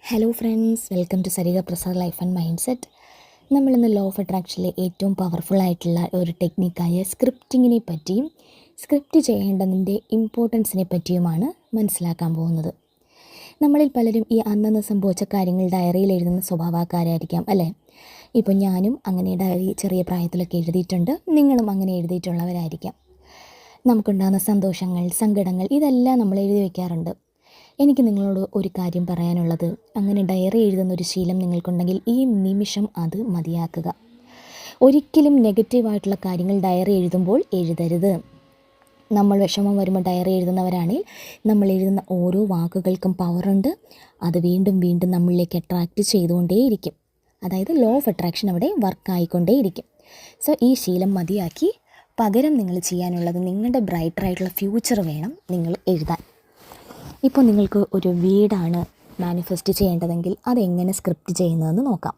Hello friends, welcome to Sarika Prasad life and mindset. നമ്മളിന്ന് law of അട്രാക്ഷനിലെ ഏറ്റവും പവർഫുള്ളായിട്ടുള്ള ഒരു ടെക്നിക്കായ സ്ക്രിപ്റ്റിങ്ങിനെ പറ്റിയും സ്ക്രിപ്റ്റ് ചെയ്യേണ്ടതിൻ്റെ ഇമ്പോർട്ടൻസിനെ പറ്റിയുമാണ് മനസ്സിലാക്കാൻ പോകുന്നത്. നമ്മളിൽ പലരും ഈ അന്നന്ന് സംഭവിച്ച കാര്യങ്ങൾ ഡയറിയിൽ എഴുതുന്ന സ്വഭാവക്കാരായിരിക്കാം അല്ലേ? ഇപ്പോൾ ഞാനും അങ്ങനെ ഡയറി ചെറിയ പ്രായത്തിലൊക്കെ എഴുതിയിട്ടുണ്ട്. നിങ്ങളും അങ്ങനെ എഴുതിയിട്ടുള്ളവരായിരിക്കാം. നമുക്കുണ്ടാകുന്ന സന്തോഷങ്ങൾ, സങ്കടങ്ങൾ ഇതെല്ലാം നമ്മൾ എഴുതി വയ്ക്കാറുണ്ട്. എനിക്ക് നിങ്ങളോട് ഒരു കാര്യം പറയാനുള്ളത്, അങ്ങനെ ഡയറി എഴുതുന്നൊരു ശീലം നിങ്ങൾക്കുണ്ടെങ്കിൽ ഈ നിമിഷം അത് മതിയാക്കുക. ഒരിക്കലും നെഗറ്റീവായിട്ടുള്ള കാര്യങ്ങൾ ഡയറി എഴുതുമ്പോൾ എഴുതരുത്. നമ്മൾ വിഷമം വരുമ്പോൾ ഡയറി എഴുതുന്നവരാണെങ്കിൽ നമ്മൾ എഴുതുന്ന ഓരോ വാക്കുകൾക്കും പവറുണ്ട്. അത് വീണ്ടും വീണ്ടും നമ്മളിലേക്ക് അട്രാക്റ്റ് ചെയ്തുകൊണ്ടേയിരിക്കും. അതായത് ലോ ഓഫ് അട്രാക്ഷൻ അവിടെ വർക്കായിക്കൊണ്ടേയിരിക്കും. സോ ഈ ശീലം മതിയാക്കി പകരം നിങ്ങൾ ചെയ്യാനുള്ളത്, നിങ്ങളുടെ ബ്രൈറ്ററായിട്ടുള്ള ഫ്യൂച്ചർ വേണം നിങ്ങൾ എഴുതാൻ. ഇപ്പോൾ നിങ്ങൾക്ക് ഒരു വീടാണ് മാനിഫെസ്റ്റ് ചെയ്യേണ്ടതെങ്കിൽ അതെങ്ങനെ സ്ക്രിപ്റ്റ് ചെയ്യുന്നതെന്ന് നോക്കാം.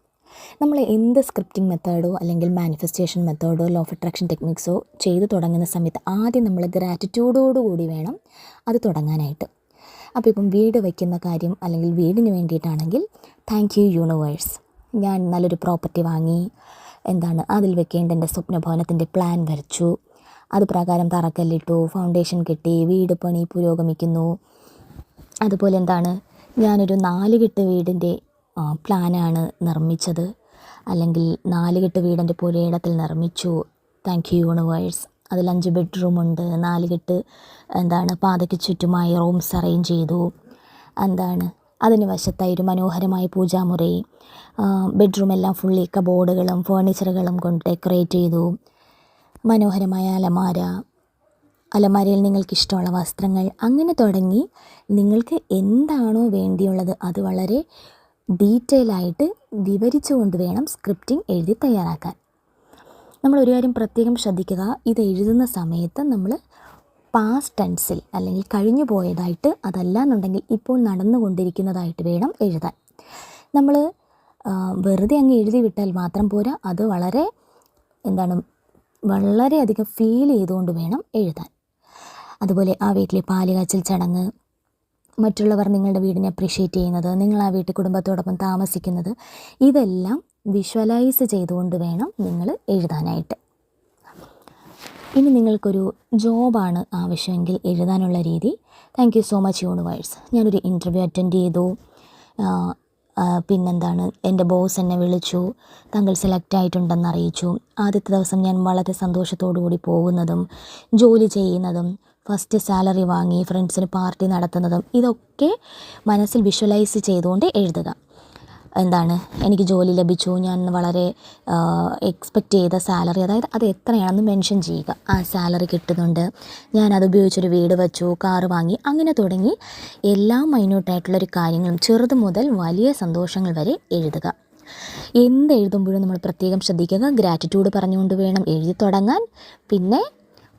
നമ്മൾ എന്ത് സ്ക്രിപ്റ്റിംഗ് മെത്തേഡോ അല്ലെങ്കിൽ മാനിഫെസ്റ്റേഷൻ മെത്തേഡോ ലോ ഓഫ് അട്രാക്ഷൻ ടെക്നിക്സോ ചെയ്ത് തുടങ്ങുന്ന സമയത്ത് ആദ്യം നമ്മൾ ഗ്രാറ്റിറ്റ്യൂഡോടുകൂടി വേണം അത് തുടങ്ങാനായിട്ട്. അപ്പോൾ ഇപ്പം വീട് വയ്ക്കുന്ന കാര്യം അല്ലെങ്കിൽ വീടിന് വേണ്ടിയിട്ടാണെങ്കിൽ, താങ്ക് യു യൂണിവേഴ്സ്, ഞാൻ നല്ലൊരു പ്രോപ്പർട്ടി വാങ്ങി, അതിൽ വെക്കേണ്ട എൻ്റെ സ്വപ്നഭവനത്തിൻ്റെ പ്ലാൻ വരച്ചു, അത് പ്രകാരം തറക്കല്ലിട്ടു, ഫൗണ്ടേഷൻ കെട്ടി, വീട് പണി പുരോഗമിക്കുന്നു. അതുപോലെ ഞാനൊരു 4 കെട്ട് വീടിൻ്റെ പ്ലാനാണ് നിർമ്മിച്ചത്, അല്ലെങ്കിൽ 4 കെട്ട് വീടിൻ്റെ പുരയിടത്തിൽ നിർമ്മിച്ചു, താങ്ക് യു യൂണിവേഴ്സ്. അതിൽ 5 ബെഡ്റൂമുണ്ട്, 4 കെട്ട് പാതയ്ക്ക് ചുറ്റുമായി റൂംസ് അറേഞ്ച് ചെയ്തു. അതിന് വശത്തായി ഒരു മനോഹരമായ പൂജാമുറി, ബെഡ്റൂമെല്ലാം ഫുള്ളി കബോർഡുകളും ഫേർണിച്ചറുകളും കൊണ്ട് ഡെക്കറേറ്റ് ചെയ്തു. മനോഹരമായ അലമാരയിൽ നിങ്ങൾക്കിഷ്ടമുള്ള വസ്ത്രങ്ങൾ, അങ്ങനെ തുടങ്ങി നിങ്ങൾക്ക് എന്താണോ വേണ്ടിയുള്ളത് അത് വളരെ ഡീറ്റെയിലായിട്ട് വിവരിച്ചുകൊണ്ട് വേണം സ്ക്രിപ്റ്റിംഗ് എഴുതി തയ്യാറാക്കാൻ. നമ്മൾ ഒരു കാര്യം പ്രത്യേകം ശ്രദ്ധിക്കുക, ഇത് എഴുതുന്ന സമയത്ത് നമ്മൾ പാസ്റ്റ് ടെൻസിൽ അല്ലെങ്കിൽ കഴിഞ്ഞു പോയതായിട്ട്, അതല്ല എന്നുണ്ടെങ്കിൽ ഇപ്പോൾ നടന്നുകൊണ്ടിരിക്കുന്നതായിട്ട് വേണം എഴുതാൻ. നമ്മൾ വെറുതെ അങ്ങ് എഴുതി വിട്ടാൽ മാത്രം പോരാ, അത് വളരെയധികം ഫീൽ ചെയ്തുകൊണ്ട് വേണം എഴുതാൻ. അതുപോലെ ആ വീട്ടിലെ പാലുകാച്ചൽ ചടങ്ങ്, മറ്റുള്ളവർ നിങ്ങളുടെ വീടിനെ അപ്രീഷിയേറ്റ് ചെയ്യുന്നത്, നിങ്ങൾ ആ വീട്ടിൽ കുടുംബത്തോടൊപ്പം താമസിക്കുന്നത്, ഇതെല്ലാം വിഷ്വലൈസ് ചെയ്തുകൊണ്ട് വേണം നിങ്ങൾ എഴുതാനായിട്ട്. ഇനി നിങ്ങൾക്കൊരു ജോബാണ് ആവശ്യമെങ്കിൽ എഴുതാനുള്ള രീതി, thank you so much universe, ഞാനൊരു ഇൻ്റർവ്യൂ അറ്റൻഡ് ചെയ്തു, എൻ്റെ ബോസ് എന്നെ വിളിച്ചു, താങ്കൾ സെലക്ട് ആയിട്ടുണ്ടെന്ന് അറിയിച്ചു. ആദ്യത്തെ ദിവസം ഞാൻ വളരെ സന്തോഷത്തോടു കൂടി പോകുന്നതും ജോലി ചെയ്യുന്നതും ഫസ്റ്റ് സാലറി വാങ്ങി ഫ്രണ്ട്സിന് പാർട്ടി നടത്തുന്നതും ഇതൊക്കെ മനസ്സിൽ വിഷ്വലൈസ് ചെയ്തുകൊണ്ട് എഴുതുക. എനിക്ക് ജോലി ലഭിച്ചു, ഞാൻ വളരെ എക്സ്പെക്റ്റ് ചെയ്ത സാലറി, അതായത് അത് എത്രയാണെന്ന് മെൻഷൻ ചെയ്യുക. ആ സാലറി കിട്ടുന്നുണ്ട്, ഞാനത് ഉപയോഗിച്ചൊരു വീട് വച്ചു, കാറ് വാങ്ങി, അങ്ങനെ തുടങ്ങി എല്ലാ മൈന്യൂട്ടായിട്ടുള്ളൊരു കാര്യങ്ങളും ചെറുത് മുതൽ വലിയ സന്തോഷങ്ങൾ വരെ എഴുതുക. എന്തെഴുതുമ്പോഴും നമ്മൾ പ്രത്യേകം ശ്രദ്ധിക്കുക, ഗ്രാറ്റിറ്റ്യൂഡ് പറഞ്ഞുകൊണ്ട് വേണം എഴുതി തുടങ്ങാൻ. പിന്നെ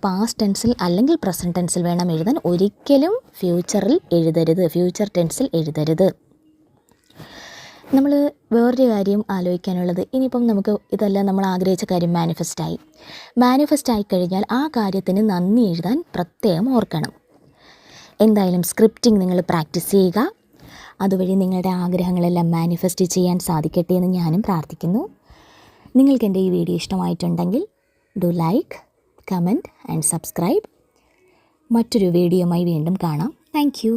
പാസ്റ്റ് ടെൻസിൽ അല്ലെങ്കിൽ പ്രസൻറ്റ് ടെൻസിൽ വേണം എഴുതാൻ. ഒരിക്കലും ഫ്യൂച്ചർ ടെൻസിൽ എഴുതരുത്. നമ്മൾ വേറൊരു കാര്യം ആലോചിക്കാനുള്ളത്, ഇനിയിപ്പം നമുക്ക് ഇതെല്ലാം നമ്മൾ ആഗ്രഹിച്ച കാര്യം മാനിഫെസ്റ്റ് ആയി കഴിഞ്ഞാൽ ആ കാര്യത്തിന് നന്ദി എഴുതാൻ പ്രത്യേകം ഓർക്കണം. എന്തായാലും സ്ക്രിപ്റ്റിംഗ് നിങ്ങൾ പ്രാക്ടീസ് ചെയ്യുക. അതുവഴി നിങ്ങളുടെ ആഗ്രഹങ്ങളെല്ലാം മാനിഫെസ്റ്റ് ചെയ്യാൻ സാധിക്കട്ടെ എന്ന് ഞാനും പ്രാർത്ഥിക്കുന്നു. നിങ്ങൾക്ക് എൻ്റെ ഈ വീഡിയോ ഇഷ്ടമായിട്ടുണ്ടെങ്കിൽ do like, comment and subscribe. മറ്റൊരു വീഡിയോയുമായി വീണ്ടും കാണാം. Thank you.